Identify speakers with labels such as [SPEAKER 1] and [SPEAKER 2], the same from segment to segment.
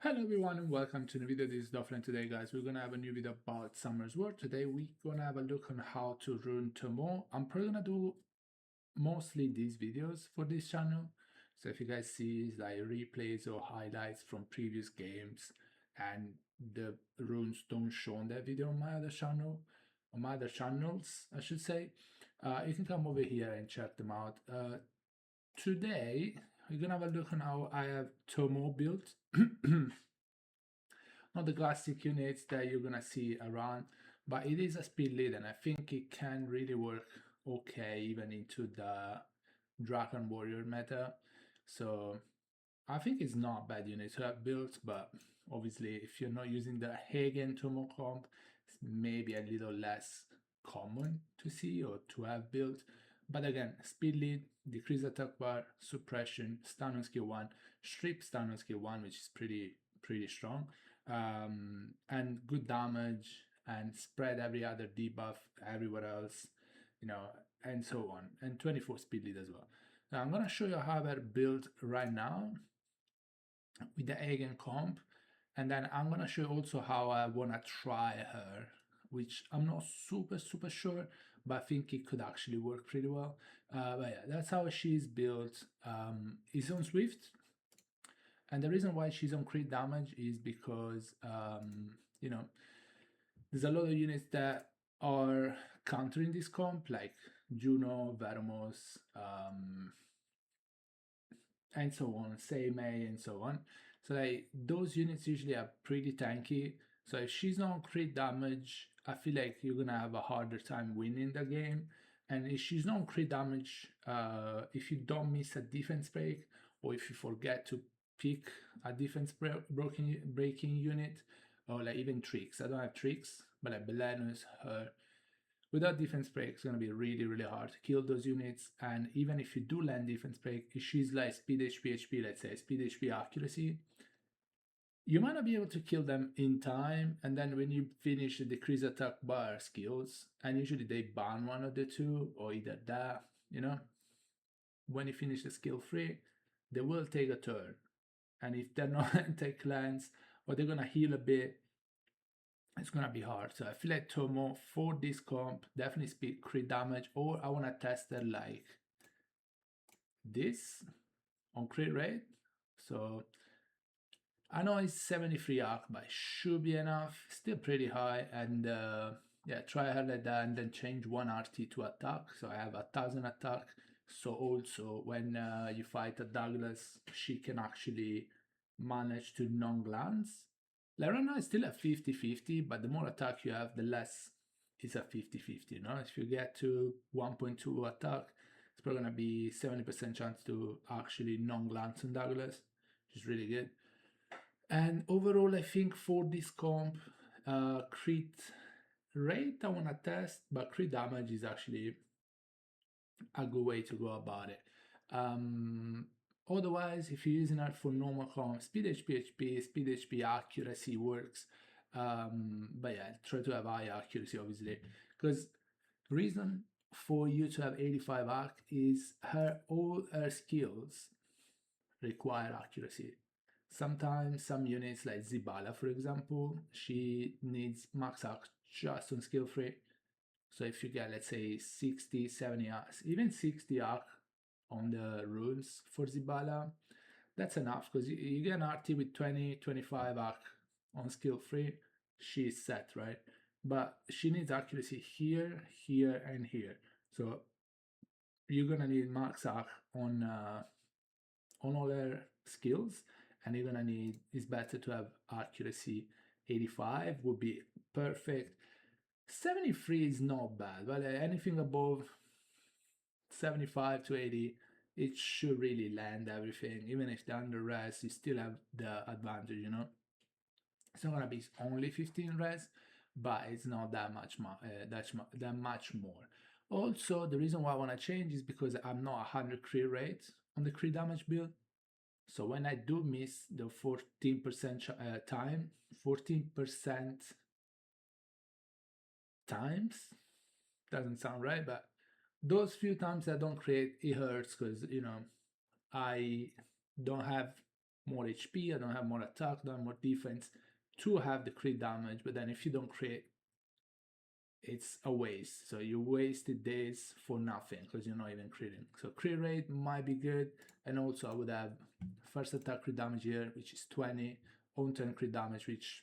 [SPEAKER 1] Hello everyone and welcome to the video. This is Doflan. Today guys we're gonna have a new video about Summer's War. Today we're gonna have a look on how to rune Tomoe. I'm probably gonna do mostly these videos for this channel. So if you guys see like replays or highlights from previous games and the runes don't show on that video on my other channel, on my other channels I should say, you can come over here and check them out. Today we're gonna have a look on how I have Tomoe built. Not the classic units that you're gonna see around, but it is a speed lead and I think it can really work okay even into the Dragon Warrior meta. So I think it's not a bad unit to have built, but obviously if you're not using the Hagen Tomo comp, it's maybe a little less common to see or to have built. But again, speed lead, decrease attack bar, suppression, stun on skill 1, strip stun on skill 1, which is pretty strong, and good damage and spread every other debuff everywhere else, you know, and so on, and 24 speed lead as well. Now I'm gonna show you how I build right now with the Eigen comp, and then I'm gonna show you also how I wanna try her, which I'm not super sure, but I think it could actually work pretty well. But yeah, that's how she's built. Is on Swift, and the reason why she's on crit damage is because you know, there's a lot of units that are countering this comp, like Juno, Vermos, and so on, Seimei, and so on. So like those units usually are pretty tanky. So if she's not on crit damage, I feel like you're gonna have a harder time winning the game. And if she's not on crit damage, if you don't miss a defense break, or if you forget to pick a defense breaking unit, or like even tricks. I don't have tricks, but like Belenus, her, without defense break, it's going to be really hard to kill those units. And even if you do land defense break, if she's like speed HP, let's say speed HP accuracy, you might not be able to kill them in time. And then when you finish the decrease attack bar skills, and usually they ban one of the two, or either that, you know, when you finish the skill free, they will take a turn. And if they're not take lands, or they're going to heal a bit, it's gonna be hard. So I feel like Tomo for this comp definitely speed crit damage, or I wanna test it like this on crit rate. So I know it's 73 arc, but it should be enough. Still pretty high, and yeah, try her like that, and then change one RT to attack. So I have 1,000 attack. So also when you fight a Douglas, she can actually manage to non-glance. Like right now it's still at 50-50, but the more attack you have, the less it's a 50-50, you know? If you get to 1.2 attack, it's probably gonna be 70% chance to actually non-glance on Douglas, which is really good. And overall, I think for this comp, crit rate I wanna test, but crit damage is actually a good way to go about it. Otherwise, if you're using it for normal comp, speed HP accuracy works. But yeah, try to have high accuracy, obviously, because reason for you to have 85 arc is all her skills require accuracy. Sometimes some units like Zibala, for example, she needs max arc just on skill free. So if you get, let's say, 60, 70 arcs, even 60 arc on the runes for Zibala, that's enough, because you get an RT with 20, 25 arc on skill free, she's set, right? But she needs accuracy here, here, and here. So you're gonna need max arc on all her skills, and you're gonna need, it's better to have accuracy 85 would be perfect. 73 is not bad, but anything above 75 to 80, it should really land everything. Even if they're under res, you still have the advantage, you know? It's not gonna be only 15 res, but it's not that much more. Also, the reason why I want to change is because I'm not 100 crit rate on the crit damage build. So when I do miss the 14% time, 14% times, doesn't sound right, but those few times I don't create, it hurts, because you know I don't have more HP, I don't have more attack, don't have more defense to have the crit damage. But then if you don't crit, it's a waste. So you wasted this for nothing because you're not even critting. So crit rate might be good. And also I would have first attack crit damage here, which is 20, on turn crit damage, which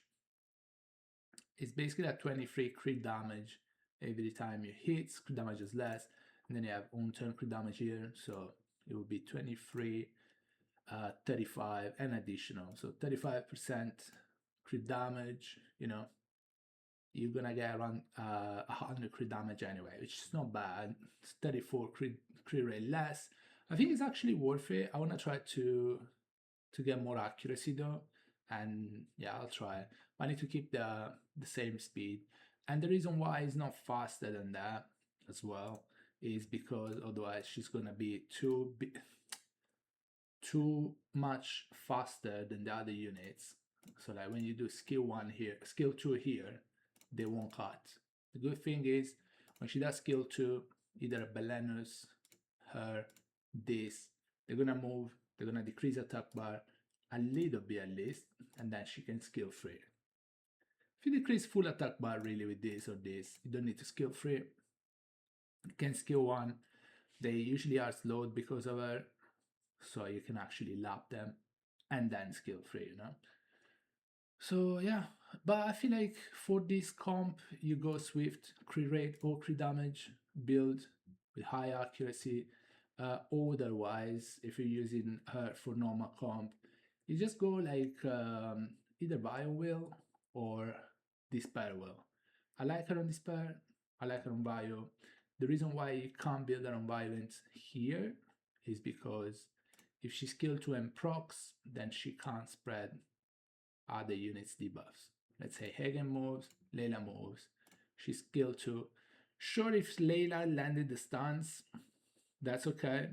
[SPEAKER 1] is basically a 23 crit damage every time you hit. Crit damage is less. And then you have on turn crit damage here. So it would be 23, 35 and additional. So 35% crit damage, you know, you're gonna get around 100 crit damage anyway, which is not bad. It's 34 crit rate less. I think it's actually worth it. I want to try to get more accuracy though, and yeah, I'll try. I need to keep the same speed, and the reason why it's not faster than that as well is because otherwise she's gonna be too much faster than the other units. So like when you do skill 1 here, skill 2 here, they won't cut. The good thing is when she does skill 2, either Belenus, her, this, they're gonna move, they're gonna decrease attack bar a little bit at least, and then she can skill 3. If you decrease full attack bar really with this or this, you don't need to skill 3. You can skill 1. They usually are slowed because of her, so you can actually lap them and then skill 3, you know. So yeah, but I feel like for this comp, you go Swift, crit rate or crit damage, build with high accuracy. Otherwise, if you're using her for normal comp, you just go like either Bio Will or Despair Will. I like her on Despair, I like her on Bio. The reason why you can't build her on Violence here is because if she skill 2 and procs, then she can't spread other units debuffs. Let's say Hagen moves, Layla moves, she skill 2. Sure, if Layla landed the stuns, that's okay.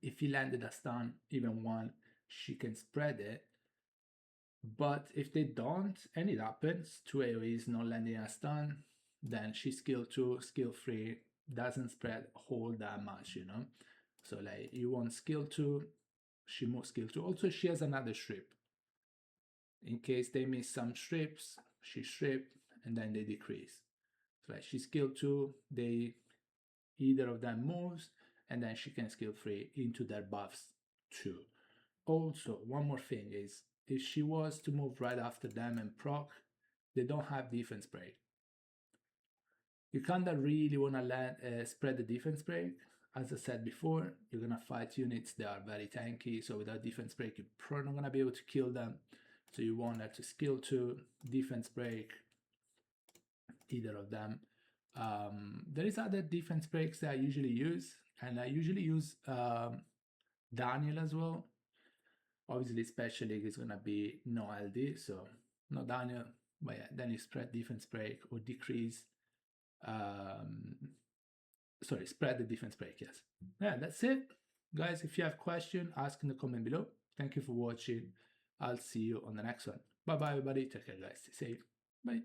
[SPEAKER 1] If he landed a stun, even one, she can spread it. But if they don't, and it happens, 2 AoEs not landing a stun, then she skill 2, skill 3, doesn't spread whole that much, you know. So like you want skill 2, she moves skill 2. Also, she has another strip. In case they miss some strips, she strip and then they decrease. So like she skill 2, they either of them moves, and then she can skill 3 into their buffs too. Also, one more thing is if she was to move right after them and proc, they don't have defense break. You kinda really wanna spread the defense break. As I said before, you're gonna fight units that are very tanky, so without defense break, you're probably not gonna be able to kill them. So you want her to skill 2, defense break, either of them. There is other defense breaks that I usually use, and I usually use Daniel as well. Obviously, Special League is gonna be no LD, so no Daniel, but yeah, then you spread defense break or decrease. Sorry, spread the defense break, yes. Yeah, that's it. Guys, if you have questions, ask in the comment below. Thank you for watching. I'll see you on the next one. Bye bye, everybody. Take care, guys. Stay safe. Bye.